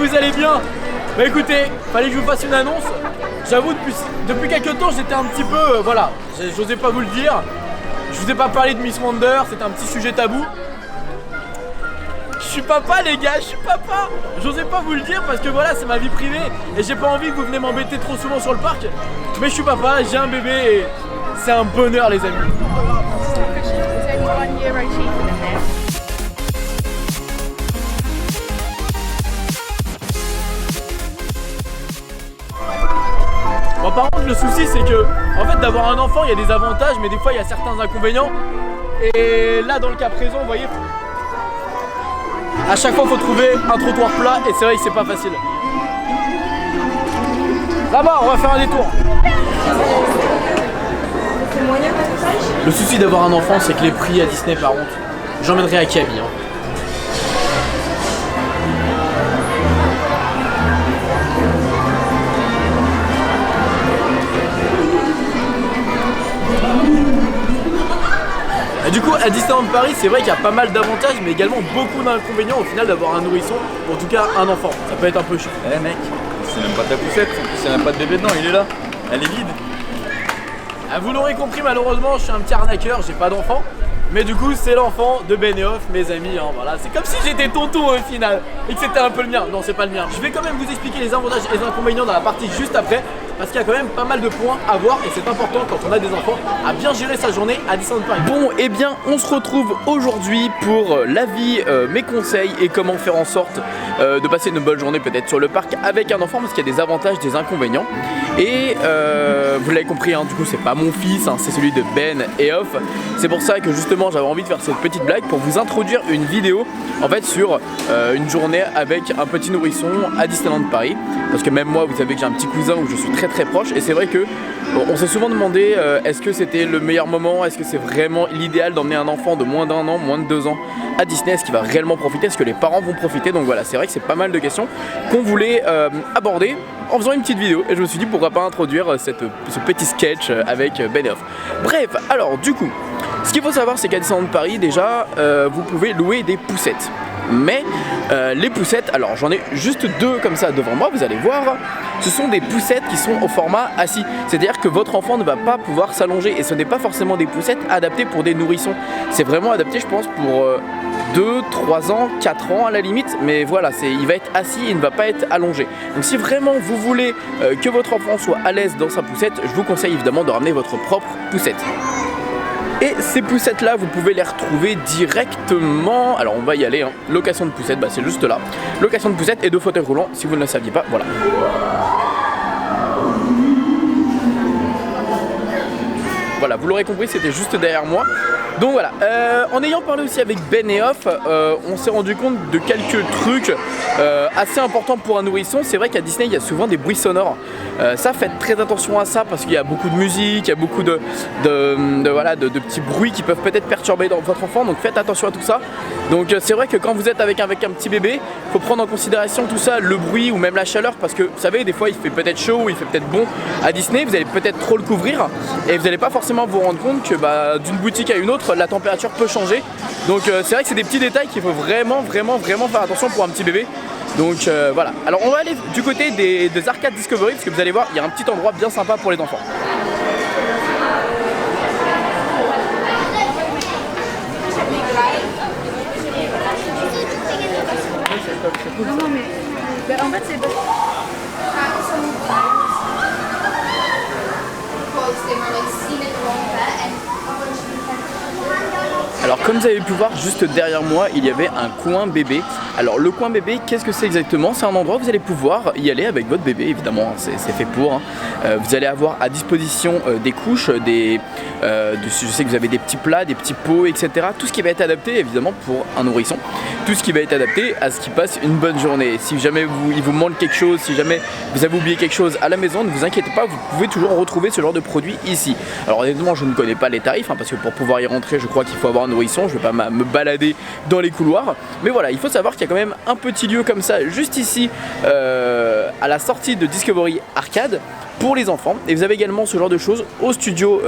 vous allez bien. Bah écoutez, fallait que je vous fasse une annonce. J'avoue, depuis quelques temps, j'étais un petit peu, voilà, j'osais pas vous le dire. Je vous ai pas parlé de Miss Wonder, c'est un petit sujet tabou. Je suis papa les gars, je suis papa. J'osais pas vous le dire parce que voilà, c'est ma vie privée et j'ai pas envie que vous venez m'embêter trop souvent sur le parc. Mais je suis papa, j'ai un bébé et c'est un bonheur les amis. Bon, par contre, le souci c'est que, en fait, d'avoir un enfant, il y a des avantages, mais des fois il y a certains inconvénients. Et là, dans le cas présent, vous voyez, à chaque fois, il faut trouver un trottoir plat et c'est vrai que c'est pas facile. Là-bas, on va faire un détour. Le souci d'avoir un enfant, c'est que les prix à Disney, par contre, j'emmènerai à Kaby. Et du coup, à Disneyland Paris, c'est vrai qu'il y a pas mal d'avantages, mais également beaucoup d'inconvénients au final d'avoir un nourrisson, ou en tout cas un enfant. Ça peut être un peu chiant. Eh mec, c'est même pas ta poussette, c'est même pas de bébé dedans, il est là. Elle est vide. Ah, vous l'aurez compris, malheureusement, je suis un petit arnaqueur, j'ai pas d'enfant. Mais du coup, c'est l'enfant de Benioff, mes amis. Voilà. C'est comme si j'étais tonton au final et que c'était un peu le mien. Non, c'est pas le mien. Je vais quand même vous expliquer les avantages et les inconvénients dans la partie juste après. Parce qu'il y a quand même pas mal de points à voir et c'est important quand on a des enfants à bien gérer sa journée à Disneyland Paris. Bon, et bien on se retrouve aujourd'hui pour l'avis, mes conseils et comment faire en sorte de passer une bonne journée peut-être sur le parc avec un enfant parce qu'il y a des avantages, des inconvénients. Et vous l'avez compris, hein, du coup c'est pas mon fils, hein, c'est celui de Benioff. C'est pour ça que justement j'avais envie de faire cette petite blague pour vous introduire une vidéo en fait sur une journée avec un petit nourrisson à Disneyland Paris. Parce que même moi, vous savez que j'ai un petit cousin où je suis très proche et c'est vrai que on s'est souvent demandé est-ce que c'était le meilleur moment, est-ce que c'est vraiment l'idéal d'emmener un enfant de moins d'1 an, moins de 2 ans à Disney, est-ce qu'il va réellement profiter, est-ce que les parents vont profiter. Donc voilà, c'est vrai que c'est pas mal de questions qu'on voulait aborder en faisant une petite vidéo et je me suis dit pourquoi pas introduire ce petit sketch avec Benioff. Bref, alors du coup, ce qu'il faut savoir c'est qu'à Disneyland Paris déjà vous pouvez louer des poussettes. Mais les poussettes, alors j'en ai juste deux comme ça devant moi, vous allez voir, ce sont des poussettes qui sont au format assis. C'est-à-dire que votre enfant ne va pas pouvoir s'allonger et ce n'est pas forcément des poussettes adaptées pour des nourrissons. C'est vraiment adapté je pense pour 2, 3 ans, 4 ans à la limite, mais voilà, il va être assis et il ne va pas être allongé. Donc si vraiment vous voulez que votre enfant soit à l'aise dans sa poussette, je vous conseille évidemment de ramener votre propre poussette. Et ces poussettes là vous pouvez les retrouver directement, alors on va y aller, hein. Location de poussettes, bah c'est juste là. Location de poussettes et de fauteuils roulants si vous ne le saviez pas, voilà. Voilà, vous l'aurez compris, c'était juste derrière moi. Donc voilà, en ayant parlé aussi avec Benioff, on s'est rendu compte de quelques trucs assez importants pour un nourrisson. C'est vrai qu'à Disney, il y a souvent des bruits sonores. Ça, faites très attention à ça parce qu'il y a beaucoup de musique, il y a beaucoup de petits bruits qui peuvent peut-être perturber votre enfant. Donc faites attention à tout ça. Donc c'est vrai que quand vous êtes avec un petit bébé, il faut prendre en considération tout ça, le bruit ou même la chaleur. Parce que vous savez, des fois, il fait peut-être chaud ou il fait peut-être bon à Disney. Vous allez peut-être trop le couvrir et vous n'allez pas forcément vous rendre compte que d'une boutique à une autre, la température peut changer. Donc c'est vrai que c'est des petits détails qu'il faut vraiment faire attention pour un petit bébé. Donc voilà, alors on va aller du côté des arcades Discovery parce que vous allez voir, il y a un petit endroit bien sympa pour les enfants. Non mais en fait c'est Alors comme vous avez pu voir juste derrière moi il y avait un coin bébé. Alors le coin bébé, qu'est-ce que c'est exactement? C'est un endroit où vous allez pouvoir y aller avec votre bébé évidemment, c'est fait pour hein. Vous allez avoir à disposition des couches, je sais que vous avez des petits plats, des petits pots, etc. Tout ce qui va être adapté évidemment pour un nourrisson. Tout ce qui va être adapté à ce qu'il passe une bonne journée. Si jamais il vous manque quelque chose, si jamais vous avez oublié quelque chose à la maison, ne vous inquiétez pas, vous pouvez toujours retrouver ce genre de produit ici. Alors honnêtement je ne connais pas les tarifs hein, parce que pour pouvoir y rentrer je crois qu'il faut avoir un nourrisson, je ne vais pas me balader dans les couloirs. Mais voilà, il faut savoir qu'il y a quand même un petit lieu comme ça juste ici à la sortie de Discovery Arcade pour les enfants. Et vous avez également ce genre de choses au studio,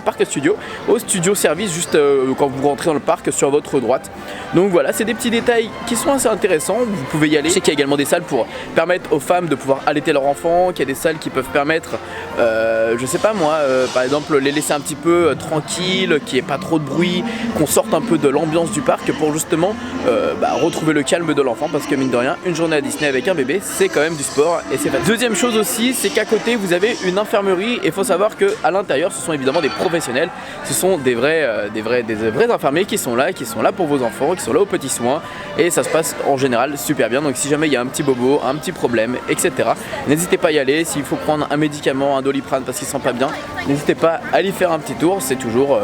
parc studio, au studio service juste quand vous rentrez dans le parc sur votre droite. Donc voilà, c'est des petits détails qui sont assez intéressants, vous pouvez y aller. Je sais qu'il y a également des salles pour permettre aux femmes de pouvoir allaiter leur enfant, qu'il y a des salles qui peuvent permettre, je sais pas moi, par exemple les laisser un petit peu tranquilles, qu'il n'y ait pas trop de bruit, qu'on sorte un peu de l'ambiance du parc pour justement retrouver le calme de l'enfant, parce que mine de rien, une journée à Disney avec un bébé, c'est quand même du sport et c'est facile. Deuxième chose aussi, c'est qu'à côté vous avez une infirmerie et il faut savoir qu'à l'intérieur ce sont évidemment des professionnels, ce sont des vrais infirmiers qui sont là pour vos enfants, qui sont là aux petits soins et ça se passe en général super bien. Donc si jamais il y a un petit bobo, un petit problème, etc., n'hésitez pas à y aller. S'il faut prendre un médicament, un Doliprane parce qu'il ne sent pas bien, n'hésitez pas à aller faire un petit tour, c'est toujours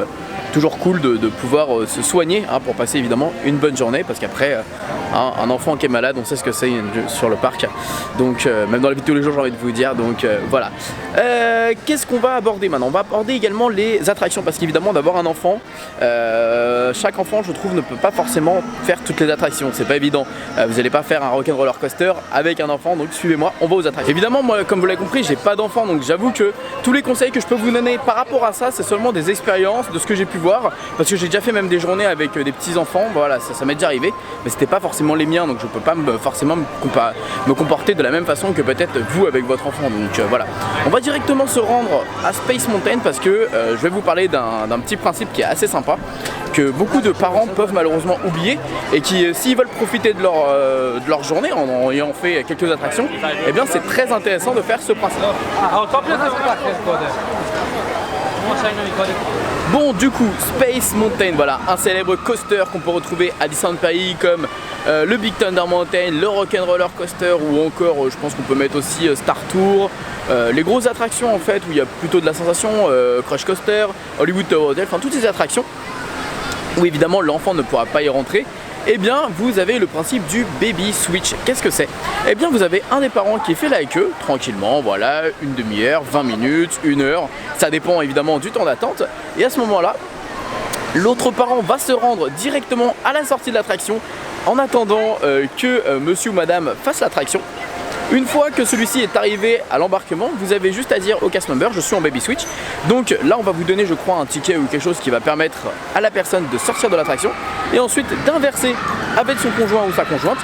cool de pouvoir se soigner pour passer évidemment une bonne journée, parce qu'après un enfant qui est malade, on sait ce que c'est sur le parc, donc même dans la vie de tous les jours j'ai envie de vous dire, donc voilà. Qu'est-ce qu'on va aborder maintenant? On va aborder également les attractions, parce qu'évidemment d'avoir un enfant, chaque enfant je trouve ne peut pas forcément faire toutes les attractions, c'est pas évident, vous n'allez pas faire un rock'n'roller coaster avec un enfant, donc suivez-moi, on va aux attractions. Évidemment moi comme vous l'avez compris, j'ai pas d'enfant, donc j'avoue que tous les conseils que je peux vous donner par rapport à ça, c'est seulement des expériences, de ce que j'ai pu voir, parce que j'ai déjà fait même des journées avec des petits enfants, voilà, ça m'est déjà arrivé, mais c'était pas forcément les miens, donc je peux pas forcément me comporter de la même façon que peut-être vous avec votre enfant, donc voilà. On va directement se rendre à Space Mountain parce que je vais vous parler d'un petit principe qui est assez sympa, que beaucoup de parents peuvent malheureusement oublier, et qui s'ils veulent profiter de leur journée en ayant fait quelques attractions, eh bien c'est très intéressant de faire ce principe. Bon, du coup, Space Mountain, voilà, un célèbre coaster qu'on peut retrouver à Disneyland Paris, comme le Big Thunder Mountain, le Rock'n'Roller Coaster, ou encore, je pense qu'on peut mettre aussi Star Tour, les grosses attractions en fait, où il y a plutôt de la sensation, Crush Coaster, Hollywood Tower Hotel, enfin toutes ces attractions, où évidemment l'enfant ne pourra pas y rentrer. Eh bien vous avez le principe du Baby Switch. Qu'est-ce que c'est? Eh bien vous avez un des parents qui fait là avec eux, tranquillement, voilà, une demi-heure, 20 minutes, 1 heure, ça dépend évidemment du temps d'attente, et à ce moment-là, l'autre parent va se rendre directement à la sortie de l'attraction en attendant que monsieur ou madame fasse l'attraction. Une fois que celui-ci est arrivé à l'embarquement, vous avez juste à dire au cast member, je suis en Baby Switch. Donc là on va vous donner je crois un ticket ou quelque chose qui va permettre à la personne de sortir de l'attraction et ensuite d'inverser avec son conjoint ou sa conjointe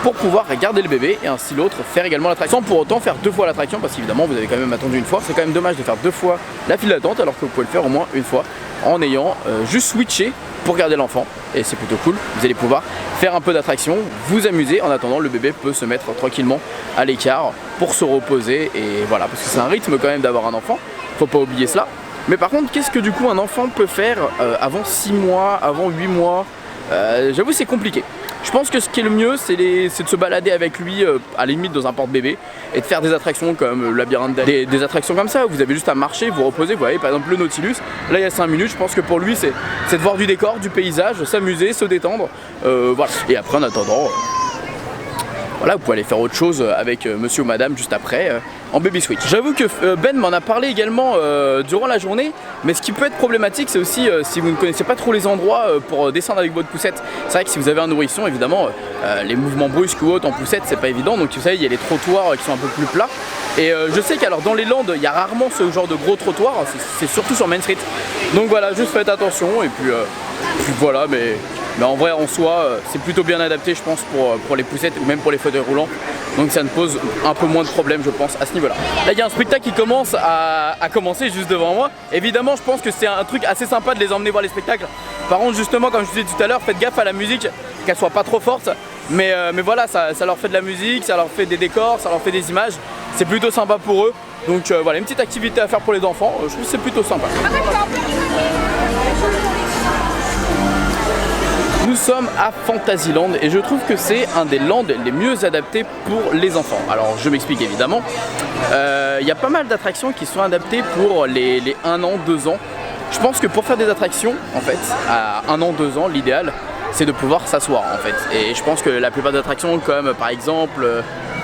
pour pouvoir garder le bébé et ainsi l'autre faire également l'attraction, sans pour autant faire 2 fois l'attraction, parce qu'évidemment vous avez quand même attendu une fois. C'est quand même dommage de faire 2 fois la file d'attente alors que vous pouvez le faire au moins une fois en ayant juste switché pour garder l'enfant, et c'est plutôt cool. Vous allez pouvoir faire un peu d'attraction, vous amuser, en attendant le bébé peut se mettre tranquillement à l'écart pour se reposer, et voilà, parce que c'est un rythme quand même d'avoir un enfant, faut pas oublier cela. Mais par contre, qu'est-ce que du coup un enfant peut faire avant 6 mois, avant 8 mois? J'avoue c'est compliqué. Je pense que ce qui est le mieux, c'est de se balader avec lui à la limite dans un porte-bébé et de faire des attractions comme le labyrinthe d'Alice, des attractions comme ça où vous avez juste à marcher, vous reposer. Vous voyez par exemple le Nautilus, là il y a 5 minutes, je pense que pour lui c'est de voir du décor, du paysage, s'amuser, se détendre, voilà. Et après en attendant, voilà, vous pouvez aller faire autre chose avec monsieur ou madame juste après en Baby Switch. J'avoue que Ben m'en a parlé également durant la journée, mais ce qui peut être problématique c'est aussi si vous ne connaissez pas trop les endroits pour descendre avec votre poussette. C'est vrai que si vous avez un nourrisson évidemment les mouvements brusques ou autres en poussette c'est pas évident, donc vous savez il y a les trottoirs qui sont un peu plus plats, et je sais qu'alors dans les Landes il y a rarement ce genre de gros trottoirs, c'est surtout sur Main Street, donc voilà, juste faites attention, et puis voilà, mais en vrai en soi c'est plutôt bien adapté je pense pour les poussettes ou même pour les fauteuils roulants, donc ça ne pose un peu moins de problèmes je pense à ce niveau là. Là il y a un spectacle qui commence à commencer juste devant moi. Évidemment je pense que c'est un truc assez sympa de les emmener voir les spectacles. Par contre justement comme je disais tout à l'heure, faites gaffe à la musique, qu'elle soit pas trop forte, mais voilà, ça leur fait de la musique, ça leur fait des décors, ça leur fait des images, c'est plutôt sympa pour eux. Donc voilà, une petite activité à faire pour les enfants, je trouve que c'est plutôt sympa. Nous sommes à Fantasyland et je trouve que c'est un des lands les mieux adaptés pour les enfants. Alors je m'explique évidemment, il y a pas mal d'attractions qui sont adaptées pour les 1 an, 2 ans. Je pense que pour faire des attractions en fait à 1 an, 2 ans, l'idéal c'est de pouvoir s'asseoir en fait. Et je pense que la plupart des attractions comme par exemple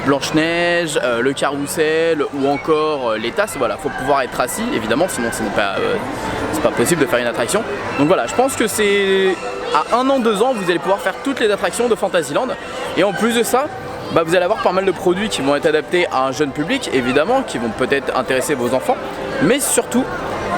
Blanche-Neige, le carrousel ou encore les tasses, voilà, faut pouvoir être assis évidemment, sinon ce n'est pas possible de faire une attraction. Donc voilà, je pense que c'est à 1 an, 2 ans, vous allez pouvoir faire toutes les attractions de Fantasyland. Et en plus de ça, bah, vous allez avoir pas mal de produits qui vont être adaptés à un jeune public, évidemment, qui vont peut-être intéresser vos enfants, mais surtout,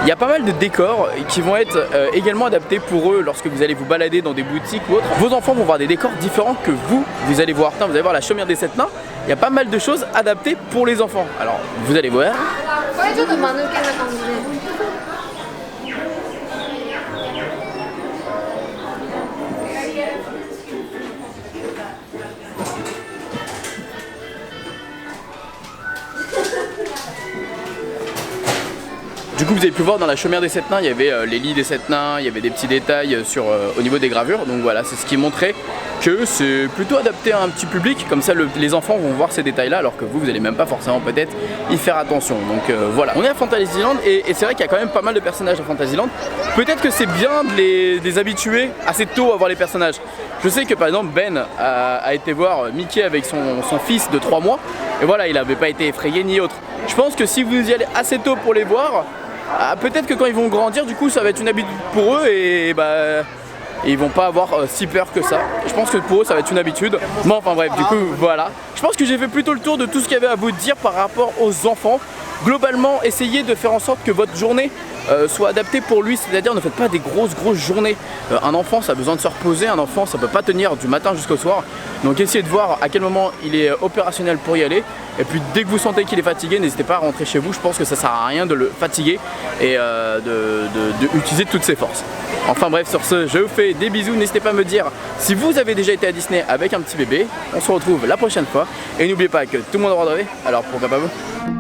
il y a pas mal de décors qui vont être également adaptés pour eux lorsque vous allez vous balader dans des boutiques ou autres. Vos enfants vont voir des décors différents que vous allez voir. Vous allez voir la chaumière des 7 nains, il y a pas mal de choses adaptées pour les enfants. Alors, vous allez voir. Du coup, vous avez pu voir dans la chaumière des 7 nains, il y avait les lits des 7 nains, il y avait des petits détails au niveau des gravures. Donc voilà, c'est ce qui montrait que c'est plutôt adapté à un petit public. Comme ça, les enfants vont voir ces détails-là, alors que vous n'allez même pas forcément peut-être y faire attention. Donc voilà, on est à Fantasyland et c'est vrai qu'il y a quand même pas mal de personnages à Fantasyland. Peut-être que c'est bien de les habituer assez tôt à voir les personnages. Je sais que par exemple Ben a été voir Mickey avec son fils de 3 mois et voilà, il n'avait pas été effrayé ni autre. Je pense que si vous y allez assez tôt pour les voir, peut-être que quand ils vont grandir, du coup ça va être une habitude pour eux et bah ils vont pas avoir si peur que ça. Je pense que pour eux ça va être une habitude. Mais enfin bref, du coup voilà. Je pense que j'ai fait plutôt le tour de tout ce qu'il y avait à vous dire par rapport aux enfants. Globalement, essayez de faire en sorte que votre journée soit adaptée pour lui, c'est-à-dire ne faites pas des grosses journées. Un enfant ça a besoin de se reposer, un enfant ça peut pas tenir du matin jusqu'au soir. Donc essayez de voir à quel moment il est opérationnel pour y aller. Et puis dès que vous sentez qu'il est fatigué, n'hésitez pas à rentrer chez vous. Je pense que ça sert à rien de le fatiguer et d'utiliser toutes ses forces. Enfin bref, sur ce, je vous fais des bisous. N'hésitez pas à me dire si vous avez déjà été à Disney avec un petit bébé. On se retrouve la prochaine fois. Et n'oubliez pas que tout le monde a le droit de rêver, alors pourquoi pas vous?